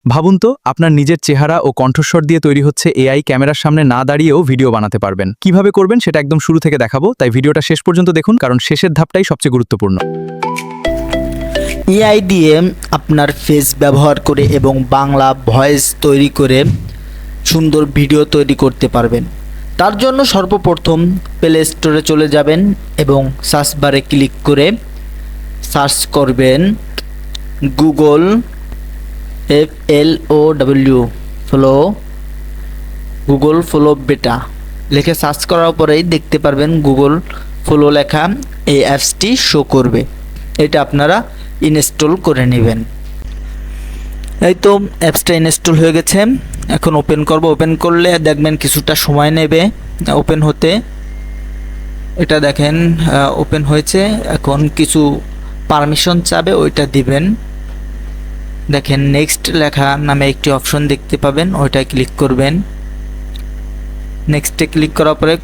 ভাবুন তো আপনার নিজের চেহারা ও কণ্ঠস্বর দিয়ে তৈরি হচ্ছে এআই ক্যামেরার সামনে না দাঁড়িয়েও ভিডিও বানাতে পারবেন। কিভাবে করবেন সেটা একদম শুরু থেকে দেখাবো, তাই ভিডিওটা শেষ পর্যন্ত দেখুন, কারণ শেষের ধাপটাই সবচেয়ে গুরুত্বপূর্ণ। এআই দিয়ে আপনার ফেস ব্যবহার করে এবং বাংলা ভয়েস তৈরি করে সুন্দর ভিডিও তৈরি করতে পারবেন। তার জন্য সর্বপ্রথম প্লে স্টোরে চলে যাবেন এবং সার্চ বারে ক্লিক করে সার্চ করবেন গুগল গুগল ফ্লো বেটা লিখে সার্চ করার পরেই দেখতে পারবেন গুগল ফ্লো লেখা এই অ্যাপসটি শো করবে। এটা আপনারা ইনস্টল করে নেবেন। এই তো অ্যাপসটা ইনস্টল হয়ে গেছে, এখন ওপেন করব। ওপেন করলে দেখবেন কিছুটা সময় নেবে ওপেন হতে। এটা দেখেন ওপেন হয়েছে, এখন কিছু পারমিশন চাবে, ওইটা দিবেন। দেখেন নেক্সট লেখা নামে একটি অপশন দেখতে পাবেন, ওইটায় ক্লিক করবেন। নেক্সটে ক্লিক করার পরে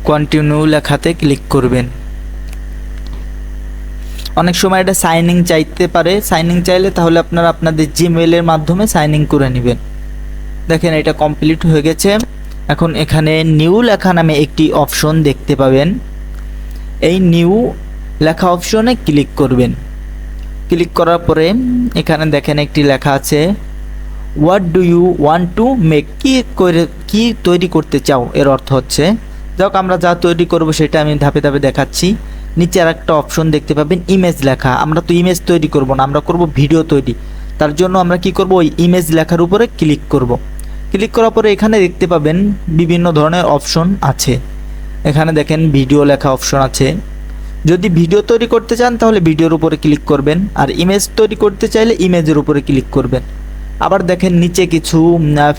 কন্টিনিউ লেখাতে ক্লিক করবেন। অনেক সময় এটা সাইন ইন চাইতে পারে, সাইন ইন চাইলে তাহলে আপনারা আপনাদের জিমেইলের মাধ্যমে সাইন ইন করে নেবেন। দেখেন এটা কমপ্লিট হয়ে গেছে। এখন এখানে নিউ লেখা নামে একটি অপশন দেখতে পাবেন, এই নিউ লেখা অপশনে ক্লিক করবেন। ক্লিক করার পরে এখানে দেখেন একটি লেখা আছে what do you want to make, কি তৈরি করতে চাও, এর অর্থ হচ্ছে যাক আমরা যা তৈরি করব সেটা আমি ধাপে ধাপে দেখাচ্ছি। নিচে আর একটা অপশন দেখতে পাবেন ইমেজ লেখা। আমরা তো ইমেজ তৈরি করব না, আমরা করব ভিডিও তৈরি। তার জন্য আমরা কি করব, ওই ইমেজ লেখার উপরে ক্লিক করব। ক্লিক করার পরে এখানে দেখতে পাবেন বিভিন্ন ধরনের অপশন আছে। এখানে দেখেন ভিডিও লেখা অপশন আছে। যদি ভিডিও তৈরি করতে চান তাহলে ভিডিওর উপরে ক্লিক করবেন, আর ইমেজ তৈরি করতে চাইলে ইমেজের উপরে ক্লিক করবেন। আবার দেখেন নিচে কিছু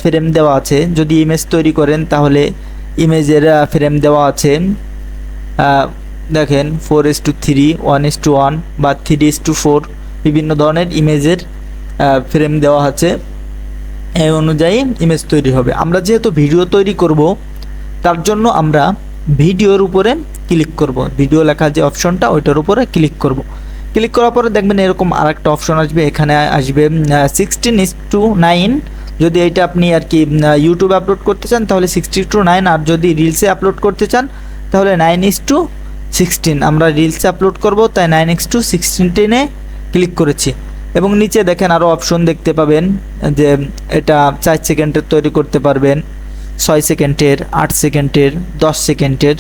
ফ্রেম দেওয়া আছে, যদি ইমেজ তৈরি করেন তাহলে ইমেজের ফ্রেম দেওয়া আছে। দেখেন 4:3, 1:1 বা 3:4 বিভিন্ন ধরনের ইমেজের ফ্রেম দেওয়া আছে। এই অনুযায়ী ইমেজ তৈরি হবে। আমরা যেহেতু ভিডিও তৈরি করব তার জন্য আমরা ভিডিওর উপরে ক্লিক করব। ভিডিও লেখা যে অপশনটা ওইটার উপরে ক্লিক করব। ক্লিক করার পরে দেখবেন এরকম আরেকটা অপশন আসবে, এখানে আসবে 16:9। যদি এটা আপনি আর কি ইউটিউবে আপলোড করতে চান তাহলে 60:9, আর যদি রিলসে আপলোড করতে চান তাহলে 9:16। আমরা রিলসে আপলোড করব তাই 9:16 ক্লিক করেছি। এবং নিচে দেখেন আরও অপশন দেখতে পাবেন যে এটা 4 সেকেন্ডের তৈরি করতে পারবেন, 6 সেকেন্ডের, 8 সেকেন্ডের, 10 সেকেন্ডের।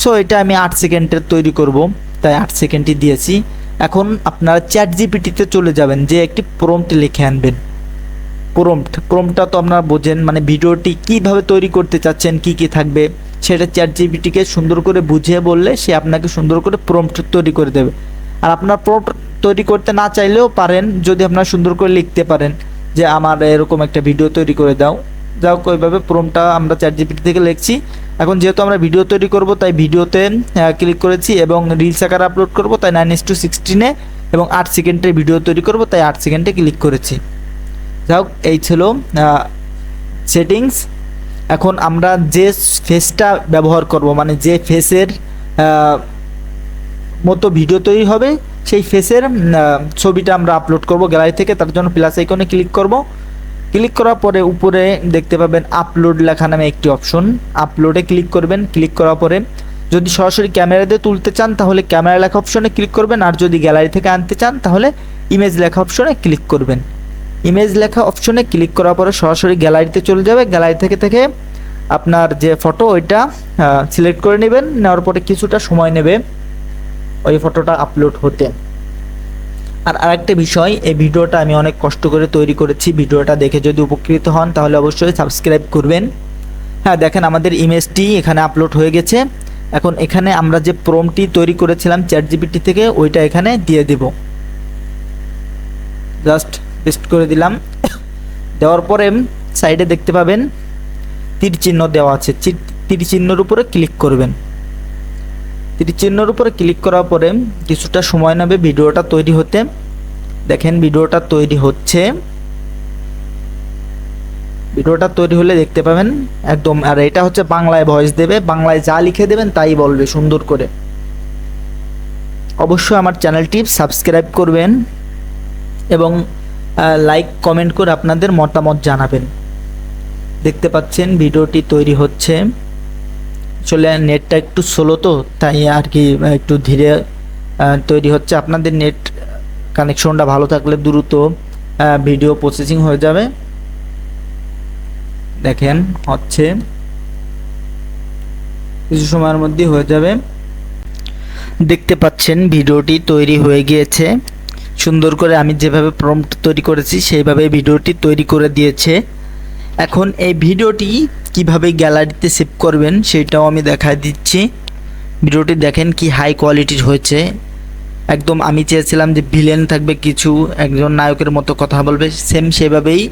সো এটা আমি 8 সেকেন্ডের তৈরি করব তাই 8 সেকেন্ডই দিয়েছি। এখন আপনারা চ্যাটজিপিটিতে চলে যাবেন, যে একটি প্রম্পট লিখে আনবেন। প্রম্পটটা তো আপনারা বোঝেন, মানে ভিডিওটি কিভাবে তৈরি করতে চাচ্ছেন, কি কি থাকবে সেটা চ্যাটজিপিটিকে সুন্দর করে বুঝিয়ে বললে সে আপনাকে সুন্দর করে প্রম্পট তৈরি করে দেবে। আর আপনার প্রম্পট তৈরি করতে না চাইলেও পারেন, যদি আপনারা সুন্দর করে লিখতে পারেন যে আমার এরকম একটা ভিডিও তৈরি করে দাও, যাও ওইভাবে প্রম্পটটা আমরা চ্যাটজিপিটি থেকে লিখছি। এখন যেহেতু আমরা ভিডিও তৈরি করব তাই ভিডিওতে ক্লিক করেছি এবং রিলস আকারে আপলোড করব তাই 9:16 এবং 8 সেকেন্ডের ভিডিও তৈরি করব তাই 8 সেকেন্ডে ক্লিক করেছি। যাই হোক, এই ছিল সেটিংস। এখন আমরা যে ফেসটা ব্যবহার করব, মানে যে ফেসের মতো ভিডিও তৈরি হবে সেই ফেসের ছবিটা আমরা আপলোড করব গ্যালারি থেকে। তার জন্য প্লাস আইকনে ক্লিক করব। ক্লিক করার পরে উপরে দেখতে পাবেন আপলোড লেখা নামে একটি অপশন, আপলোডে ক্লিক করবেন। ক্লিক করার পরে যদি সরাসরি ক্যামেরা দিয়ে তুলতে চান তাহলে ক্যামেরা লেখা অপশনে ক্লিক করবেন, আর যদি গ্যালারি থেকে আনতে চান তাহলে ইমেজ লেখা অপশনে ক্লিক করবেন। ইমেজ লেখা অপশনে ক্লিক করার পরে সরাসরি গ্যালারিতে চলে যাবে। গ্যালারি থেকে আপনার যে ফটো ওইটা সিলেক্ট করে নেবেন। নেওয়ার পরে কিছুটা সময় নেবে ওই ফটোটা আপলোড হতে। আর আরেকটা বিষয়, এই ভিডিওটা আমি অনেক কষ্ট করে তৈরি করেছি। ভিডিওটা দেখে যদি উপকৃত হন তাহলে অবশ্যই সাবস্ক্রাইব করবেন। হ্যাঁ, দেখেন আমাদের ইমেজটি এখানে আপলোড হয়ে গেছে। এখন এখানে আমরা যে প্রম্পটটি তৈরি করেছিলাম চ্যাটজিপিটি থেকে ওইটা এখানে দিয়ে দেব। জাস্ট পেস্ট করে দিলাম। দেওয়ার পরে সাইডে দেখতে পাবেন তীর চিহ্ন দেওয়া আছে, তীর চিহ্নের উপরে ক্লিক করবেন। তীর চিহ্নের উপরে ক্লিক করার পরে কিছুটা সময় নেবে ভিডিওটা তৈরি হতে। দেখেন ভিডিওটা তৈরি হচ্ছে। ভিডিওটা তৈরি হলে দেখতে পাবেন একদম, আর এটা হচ্ছে বাংলায় ভয়েস দেবে, বাংলায় যা লিখে দেবেন তাই বলবে সুন্দর করে। অবশ্যই আমার চ্যানেলটি সাবস্ক্রাইব করবেন। এবং লাইক কমেন্ট করে আপনাদের মতামত জানাবেন। দেখতে পাচ্ছেন ভিডিওটি তৈরি হচ্ছে। আসলে নেটটা একটু স্লো তো, তাই আর কি একটু ধীরে তৈরি হচ্ছে। আপনাদের নেট কানেকশনটা ভালো থাকলে দ্রুত ভিডিও প্রসেসিং হয়ে যাবে। দেখেন হচ্ছে, কিছু সময়ের মধ্যে হয়ে যাবে। দেখতে পাচ্ছেন ভিডিওটি তৈরি হয়ে গিয়েছে। সুন্দর করে আমি যেভাবে প্রম্পট তৈরি করেছি সেইভাবে ভিডিওটি তৈরি করে দিয়েছে। এখন এই ভিডিওটি কিভাবে গ্যালারিতে সেভ করবেন সেটাও আমি দেখাই দিচ্ছি। ভিডিওটি দেখেন কি হাই কোয়ালিটির হয়েছে। একদম আমি চেয়েছিলাম যে ভিলেন থাকবে, কিছু একজন নায়কের মতো কথা বলবে, সেম সেভাবেই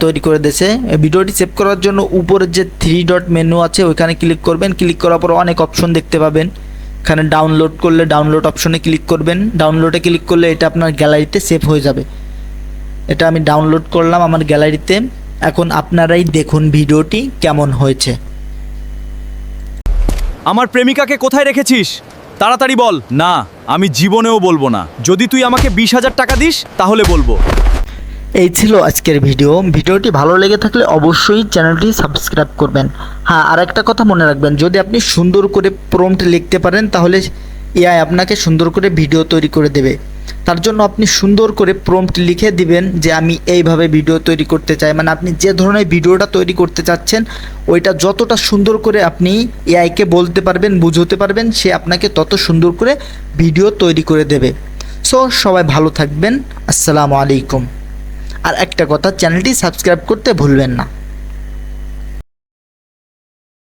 তৈরি করে দিয়েছে। ভিডিওটি সেভ করার জন্য উপরের যে 3 ডট মেনু আছে ওইখানে ক্লিক করবেন। ক্লিক করার পর অনেক অপশন দেখতে পাবেন। এখানে ডাউনলোড করলে ডাউনলোড অপশনে ক্লিক করবেন। ডাউনলোডে ক্লিক করলে এটা আপনার গ্যালারিতে সেভ হয়ে যাবে। এটা আমি ডাউনলোড করলাম আমার গ্যালারিতে। এখন আপনারাই দেখুন ভিডিওটি কেমন হয়েছে। আমার প্রেমিকাকে কোথায় রেখেছিস? তাড়াতাড়ি বল। না, আমি জীবনেও বলবো না। যদি তুই আমাকে 20,000 টাকা দিস তাহলে বলবো। এই ছিল আজকের ভিডিও। ভিডিওটি ভালো লেগে থাকলে অবশ্যই চ্যানেলটি সাবস্ক্রাইব করবেন। হ্যাঁ, আর একটা কথা মনে রাখবেন, যদি আপনি সুন্দর করে প্রম্পট লিখতে পারেন তাহলে এআই আপনাকে সুন্দর করে ভিডিও তৈরি করে দেবে। তার জন্য আপনি সুন্দর করে প্রম্পট লিখে দিবেন যে আমি এইভাবে ভিডিও তৈরি করতে চাই, মানে আপনি যে ধরনের ভিডিওটা তৈরি করতে চাচ্ছেন ওইটা যতটা সুন্দর করে আপনি এআইকে বলতে পারবেন, বুঝতে পারবেন, সে আপনাকে তত সুন্দর করে ভিডিও তৈরি করে দেবে। সো সবাই ভালো থাকবেন। আসসালামু আলাইকুম। আর একটা কথা, চ্যানেলটি সাবস্ক্রাইব করতে ভুলবেন না।